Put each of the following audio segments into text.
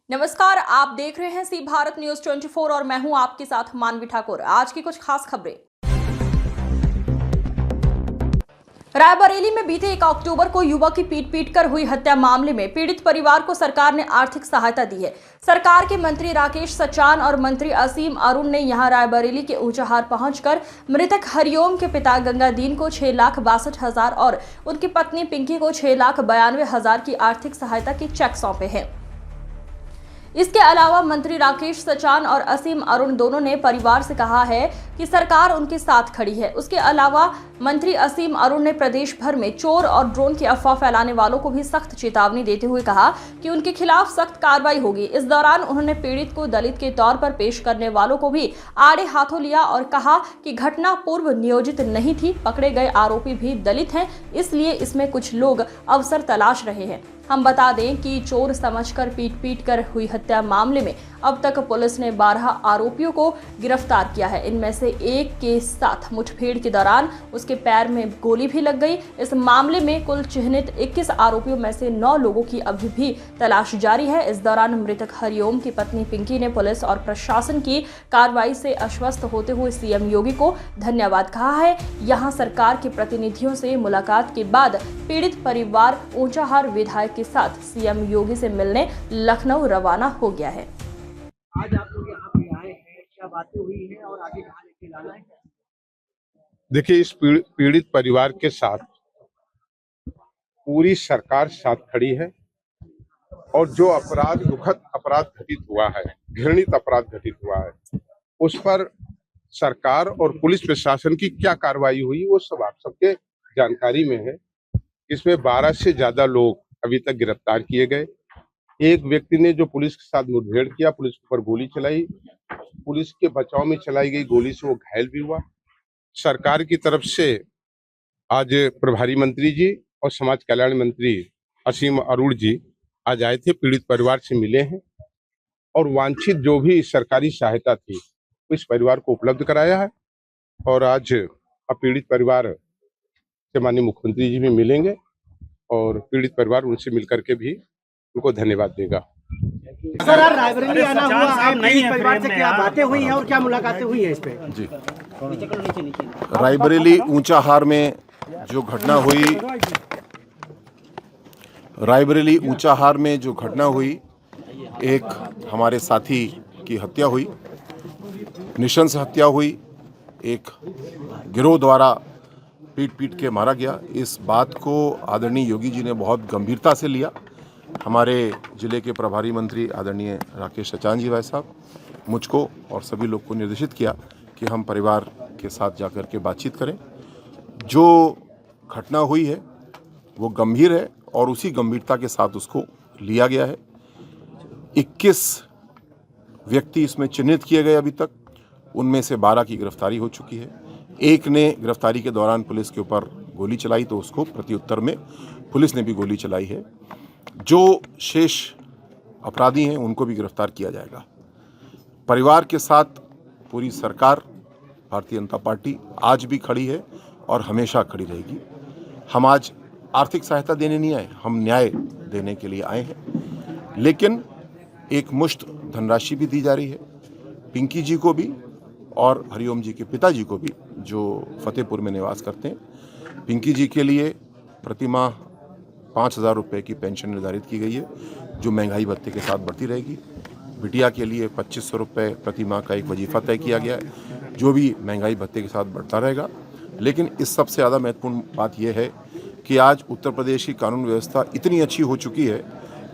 नमस्कार, आप देख रहे हैं सी भारत न्यूज 24 और मैं हूं आपके साथ मानवी ठाकुर। आज की कुछ खास खबरें। रायबरेली में बीते 1 अक्टूबर को युवक की पीट कर हुई हत्या मामले में पीड़ित परिवार को सरकार ने आर्थिक सहायता दी है। सरकार के मंत्री राकेश सचान और मंत्री असीम अरुण ने यहां रायबरेली के ऊंचाहार पहुंचकर मृतक हरिओम के पिता गंगादीन को 6,62,000 और उनकी पत्नी पिंकी को 6,92,000 की आर्थिक सहायता के चेक सौंपे हैं। इसके अलावा मंत्री राकेश सचान और असीम अरुण दोनों ने परिवार से कहा है कि सरकार उनके साथ खड़ी है। उसके अलावा मंत्री असीम अरुण ने प्रदेश भर में चोर और ड्रोन की अफवाह फैलाने वालों को भी सख्त चेतावनी देते हुए कहा कि उनके खिलाफ सख्त कार्रवाई होगी। इस दौरान उन्होंने पीड़ित को दलित के तौर पर पेश करने वालों को भी आड़े हाथों लिया और कहा कि घटना पूर्व नियोजित नहीं थी। पकड़े गए आरोपी भी दलित हैं, इसलिए इसमें कुछ लोग अवसर तलाश रहे हैं। हम बता दें कि चोर समझकर पीट कर हुई हत्या मामले में अब तक पुलिस ने 12 आरोपियों को गिरफ्तार किया है। इनमें से एक के साथ मुठभेड़ के दौरान उसके पैर में गोली भी लग गई। इस मामले में कुल चिन्हित 21 आरोपियों में से 9 लोगों की अभी भी तलाश जारी है। इस दौरान मृतक हरिओम की पत्नी पिंकी ने पुलिस और प्रशासन की कार्रवाई से आश्वस्त होते हुए सीएम योगी को धन्यवाद कहा है। यहाँ सरकार के प्रतिनिधियों से मुलाकात के बाद पीड़ित परिवार ऊंचाहार विधायक के साथ सीएम योगी से मिलने लखनऊ रवाना हो गया है। आज आप लोग यहाँ पे आए हैं, क्या बातें हुई हैं और आगे कहाँ लेके जाना है? देखिए, इस पीड़ित परिवार के साथ पूरी सरकार साथ खड़ी है और जो अपराध, दुखद अपराध घटित हुआ है, घृणित अपराध घटित हुआ है, उस पर सरकार और पुलिस प्रशासन की क्या कार्रवाई हुई वो सब आप सबके जानकारी में है। इसमें 12 से ज्यादा लोग अभी तक गिरफ्तार किए गए। एक व्यक्ति ने जो पुलिस के साथ मुठभेड़ किया, पुलिस के ऊपर गोली चलाई, पुलिस के बचाव में चलाई गई गोली से वो घायल भी हुआ। सरकार की तरफ से आज प्रभारी मंत्री जी और समाज कल्याण मंत्री असीम अरुण जी आज आए थे, पीड़ित परिवार से मिले हैं और वांछित जो भी सरकारी सहायता थी इस परिवार को उपलब्ध कराया है। और आज पीड़ित परिवार से माननीय मुख्यमंत्री जी भी मिलेंगे और पीड़ित परिवार उनसे मिलकर के भी उनको धन्यवाद देगा। सर, आज रायबरेली आना हुआ है, पीड़ित परिवार से क्या बातें हुई हैं और क्या मुलाकातें हुई हैं इस पे? जी, रायबरेली ऊंचाहार में जो घटना हुई, रायबरेली ऊंचाहार में जो घटना हुई, एक हमारे साथी की हत्या हुई, नृशंस हत्या हुई, एक गिरोह द्वारा पीट के मारा गया। इस बात को आदरणीय योगी जी ने बहुत गंभीरता से लिया। हमारे जिले के प्रभारी मंत्री आदरणीय राकेश सचान जी भाई साहब मुझको और सभी लोग को निर्देशित किया कि हम परिवार के साथ जाकर के बातचीत करें। जो घटना हुई है वो गंभीर है और उसी गंभीरता के साथ उसको लिया गया है। 21 व्यक्ति इसमें चिन्हित किए गए अभी तक, उनमें से 12 की गिरफ्तारी हो चुकी है। एक ने गिरफ्तारी के दौरान पुलिस के ऊपर गोली चलाई तो उसको प्रत्युत्तर में पुलिस ने भी गोली चलाई है। जो शेष अपराधी हैं उनको भी गिरफ्तार किया जाएगा। परिवार के साथ पूरी सरकार भारतीय जनता पार्टी आज भी खड़ी है और हमेशा खड़ी रहेगी। हम आज आर्थिक सहायता देने नहीं आए, हम न्याय देने के लिए आए हैं। लेकिन एक मुश्त धनराशि भी दी जा रही है पिंकी जी को भी और हरिओम जी के पिताजी को भी, जो फतेहपुर में निवास करते हैं। पिंकी जी के लिए प्रतिमाह 5,000 रुपये की पेंशन निर्धारित की गई है, जो महंगाई भत्ते के साथ बढ़ती रहेगी। बिटिया के लिए 2,500 रुपये प्रति माह का एक वजीफा तय किया गया है, जो भी महंगाई भत्ते के साथ बढ़ता रहेगा। लेकिन इस सबसे ज़्यादा महत्वपूर्ण बात यह है कि आज उत्तर प्रदेश की कानून व्यवस्था इतनी अच्छी हो चुकी है,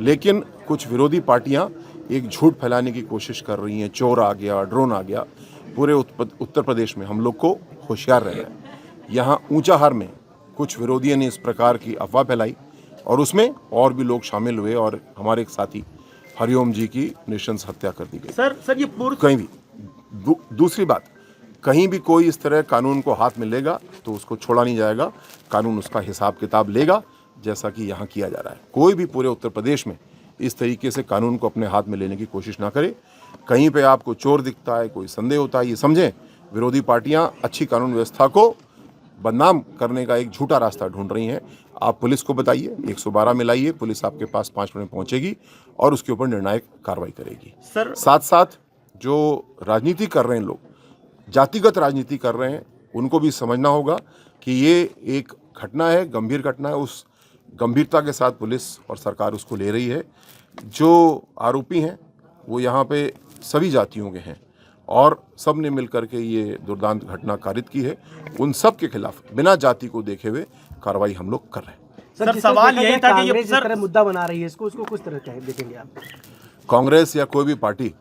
लेकिन कुछ विरोधी पार्टियां एक झूठ फैलाने की कोशिश कर रही हैं। चोर आ गया, ड्रोन आ गया। पूरे उत्तर प्रदेश में हम लोग को होशियार रहना है। यहाँ ऊंचाहार में कुछ विरोधियों ने इस प्रकार की अफवाह फैलाई और उसमें और भी लोग शामिल हुए और हमारे एक साथी हरिओम जी की नृशंस हत्या कर दी गई। सर ये पूर्व कहीं भी दूसरी बात, कहीं भी कोई इस तरह कानून को हाथ में लेगा तो उसको छोड़ा नहीं जाएगा। कानून उसका हिसाब किताब लेगा, जैसा कि यहाँ किया जा रहा है। कोई भी पूरे उत्तर प्रदेश में इस तरीके से कानून को अपने हाथ में लेने की कोशिश ना करे। कहीं पे आपको चोर दिखता है, कोई संदेह होता है, ये समझें विरोधी पार्टियां अच्छी कानून व्यवस्था को बदनाम करने का एक झूठा रास्ता ढूंढ रही हैं। आप पुलिस को बताइए, 112 मिलाइए, पुलिस आपके पास 5 मिनट में पहुंचेगी और उसके ऊपर निर्णायक कार्रवाई करेगी। सर साथ साथ जो राजनीति कर रहे हैं लोग, जातिगत राजनीति कर रहे हैं, उनको भी समझना होगा कि ये एक घटना है, गंभीर घटना है। उस गंभीरता के साथ पुलिस और सरकार उसको ले रही है। जो आरोपी हैं वो यहाँ पे सभी जातियों के हैं और सब ने मिलकर के ये दुर्दांत घटना कारित की है। उन सब के खिलाफ बिना जाति को देखे हुए कार्रवाई हम लोग कर रहे हैं। सर सवाल यही था कि ये जिस तरह मुद्दा बना रही है इसको किस तरह क्या देखेंगे आप? कांग्रेस या कोई भी पार्टी,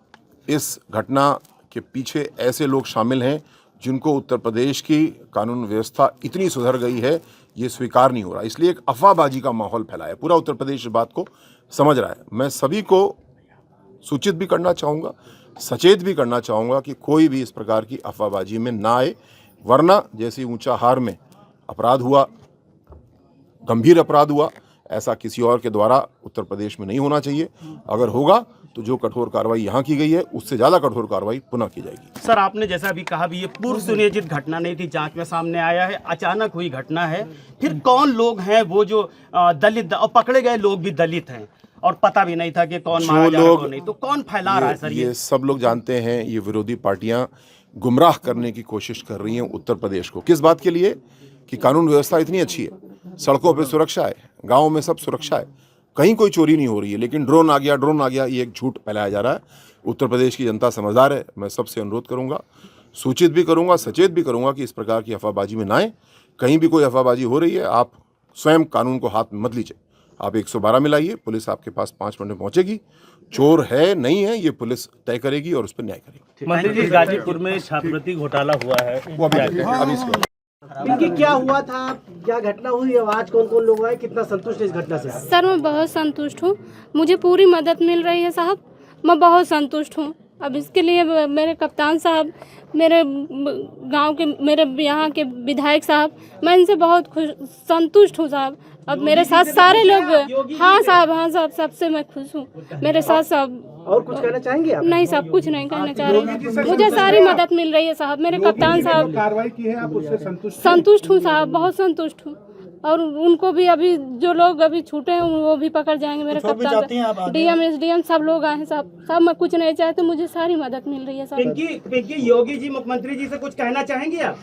इस घटना के पीछे ऐसे लोग शामिल हैं जिनको उत्तर प्रदेश की कानून व्यवस्था इतनी सुधर गई है, ये स्वीकार नहीं हो रहा। इसलिए एक अफवाहबाजी का माहौल फैला है। पूरा उत्तर प्रदेश इस बात को समझ रहा है। मैं सभी को सूचित भी करना चाहूँगा, सचेत भी करना चाहूँगा कि कोई भी इस प्रकार की अफवाहबाजी में ना आए, वरना जैसे ऊंचाहार में अपराध हुआ, गंभीर अपराध हुआ, ऐसा किसी और के द्वारा उत्तर प्रदेश में नहीं होना चाहिए। अगर होगा तो जो कठोर कार्रवाई यहाँ की गई है उससे ज़्यादा कठोर कार्रवाई पुनः की जाएगी। सर आपने जैसा अभी कहा भी ये पूर्व सुनियोजित घटना नहीं थी, जांच में सामने आया है, अचानक हुई घटना है। फिर कौन लोग हैं वो जो दलित, और पकड़े गए लोग भी दलित हैं और पता भी नहीं था कि कौन मारा जा रहा है कौन नहीं, तो कौन फैला रहा है सर? ये सब लोग जानते हैं। ये विरोधी पार्टियां गुमराह करने की कोशिश कर रही हैं उत्तर प्रदेश को। किस बात के लिए? कि कानून व्यवस्था इतनी अच्छी है, सड़कों पे सुरक्षा है, गाँव में सब सुरक्षा है, कहीं कोई चोरी नहीं हो रही है, लेकिन ड्रोन आ गया, ये एक झूठ फैलाया जा रहा है। उत्तर प्रदेश की जनता समझदार है। मैं सबसे अनुरोध करूंगा, सूचित भी करूंगा, सचेत भी करूंगा कि इस प्रकार की अफवाहबाजी में ना आए। कहीं भी कोई अफवाहबाजी हो रही है, आप स्वयं कानून को हाथ में मत लीजिए। आप 112 मिलाइए, पुलिस आपके पास 5 मिनट में पहुंचेगी। चोर है नहीं है ये पुलिस तय करेगी और उस पर न्याय करेगी। मंत्री जी, गाजीपुर में छात्रवृत्ति घोटाला हुआ है, वो अभी इसको इनकी क्या हुआ था, क्या घटना हुई, आज कौन कौन लोग आए, कितना संतुष्ट है इस घटना से? सर मैं बहुत संतुष्ट हूँ, मुझे पूरी मदद मिल रही है साहब, मैं बहुत संतुष्ट हूँ। अब इसके लिए मेरे कप्तान साहब, मेरे गांव के, मेरे यहाँ के विधायक साहब, मैं इनसे बहुत संतुष्ट हूँ साहब। अब मेरे साथ सारे लोग, हाँ साहब, सबसे मैं खुश हूँ। मेरे साथ साहब। और कुछ कहना चाहेंगे आप? नहीं साहब, कुछ नहीं कहना चाह रही, मुझे सारी मदद मिल रही है साहब। मेरे कप्तान साहब, कार्रवाई की है, आप उससे संतुष्ट हूँ साहब, बहुत संतुष्ट हूँ। और उनको भी अभी जो लोग अभी छूटे हैं वो भी पकड़ जाएंगे। मेरे कप्तान, डीएम, एसडीएम सब लोग आए हैं साहब। मैं कुछ नहीं चाहते, मुझे सारी मदद मिल रही है साहब। पिंकी, योगी जी मुख्यमंत्री जी से कुछ कहना चाहेंगे आप?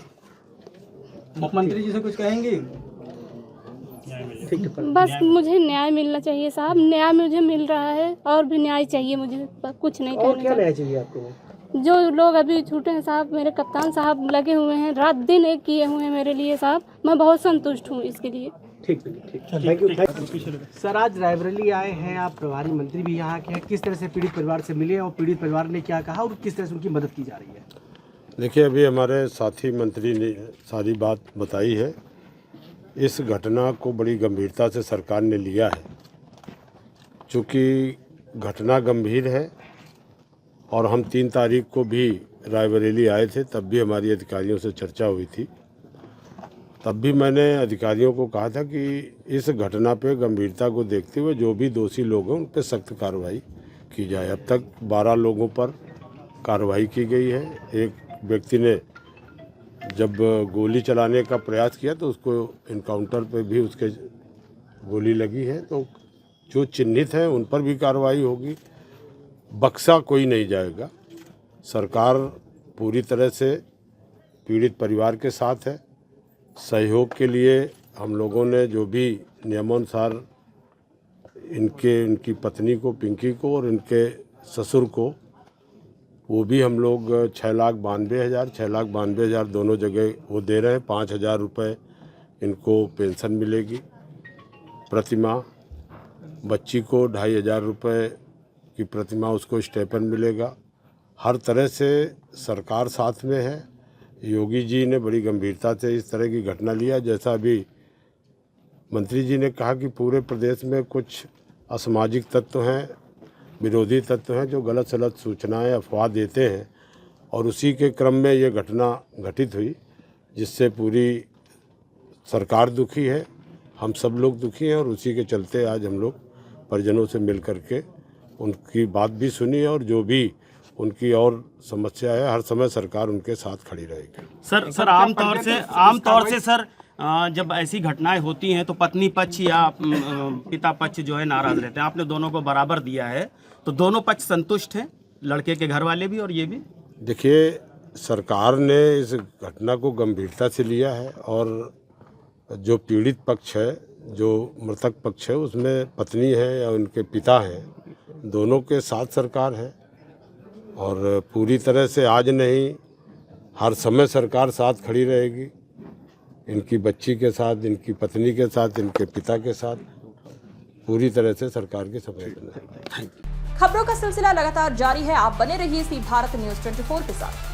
मुख्यमंत्री जी से कुछ कहेंगे? बस मुझे न्याय मिलना चाहिए साहब, न्याय मुझे मिल रहा है और भी न्याय चाहिए मुझे, कुछ नहीं और कहना क्या न्याय चाहिए आपको? जो लोग अभी छूटे हैं साहब, मेरे कप्तान साहब लगे हुए हैं, रात दिन एक किए हुए हैं मेरे लिए साहब। मैं बहुत संतुष्ट हूँ इसके लिए। ठीक, थैंक यू। सर आज रायबरेली आए हैं आप, प्रभारी मंत्री भी यहाँ के हैं, किस तरह से पीड़ित परिवार से मिले और पीड़ित परिवार ने क्या कहा और किस तरह से उनकी मदद की जा रही है? देखिए, अभी हमारे साथी मंत्री ने सारी बात बताई है। इस घटना को बड़ी गंभीरता से सरकार ने लिया है। चूँकि घटना गंभीर है और हम 3 तारीख को भी रायबरेली आए थे, तब भी हमारी अधिकारियों से चर्चा हुई थी। तब भी मैंने अधिकारियों को कहा था कि इस घटना पे गंभीरता को देखते हुए जो भी दोषी लोग हैं उन पर सख्त कार्रवाई की जाए। अब तक 12 लोगों पर कार्रवाई की गई है। एक व्यक्ति ने जब गोली चलाने का प्रयास किया तो उसको इनकाउंटर पे भी उसके गोली लगी है। तो जो चिन्हित हैं उन पर भी कार्रवाई होगी, बक्सा कोई नहीं जाएगा। सरकार पूरी तरह से पीड़ित परिवार के साथ है। सहयोग के लिए हम लोगों ने जो भी नियमानुसार इनकी पत्नी को, पिंकी को, और इनके ससुर को, वो भी हम लोग 6,92,000 दोनों जगह वो दे रहे हैं। 5,000 रुपये इनको पेंशन मिलेगी प्रतिमाह। बच्ची को 2,500 रुपये की प्रतिमाह उसको स्टेपन मिलेगा। हर तरह से सरकार साथ में है। योगी जी ने बड़ी गंभीरता से इस तरह की घटना लिया। जैसा अभी मंत्री जी ने कहा कि पूरे प्रदेश में कुछ असामाजिक तत्व हैं, विरोधी तत्व हैं जो गलत सलत सूचनाएं, अफवाह देते हैं, और उसी के क्रम में ये घटना घटित हुई, जिससे पूरी सरकार दुखी है, हम सब लोग दुखी हैं। और उसी के चलते आज हम लोग परिजनों से मिल करके उनकी बात भी सुनी और जो भी उनकी और समस्या है, हर समय सरकार उनके साथ खड़ी रहेगी। सर आमतौर से सर जब ऐसी घटनाएं होती हैं तो पत्नी पक्ष या पिता पक्ष जो है नाराज रहते हैं। आपने दोनों को बराबर दिया है, तो दोनों पक्ष संतुष्ट हैं, लड़के के घर वाले भी और ये भी? देखिए, सरकार ने इस घटना को गंभीरता से लिया है और जो पीड़ित पक्ष है, जो मृतक पक्ष है, उसमें पत्नी है या उनके पिता हैं, दोनों के साथ सरकार है और पूरी तरह से आज नहीं, हर समय सरकार साथ खड़ी रहेगी। इनकी बच्ची के साथ, इनकी पत्नी के साथ, इनके पिता के साथ पूरी तरह से सरकार की संवेदना है। खबरों का सिलसिला लगातार जारी है। आप बने रहिए सी भारत न्यूज़ 24 के साथ।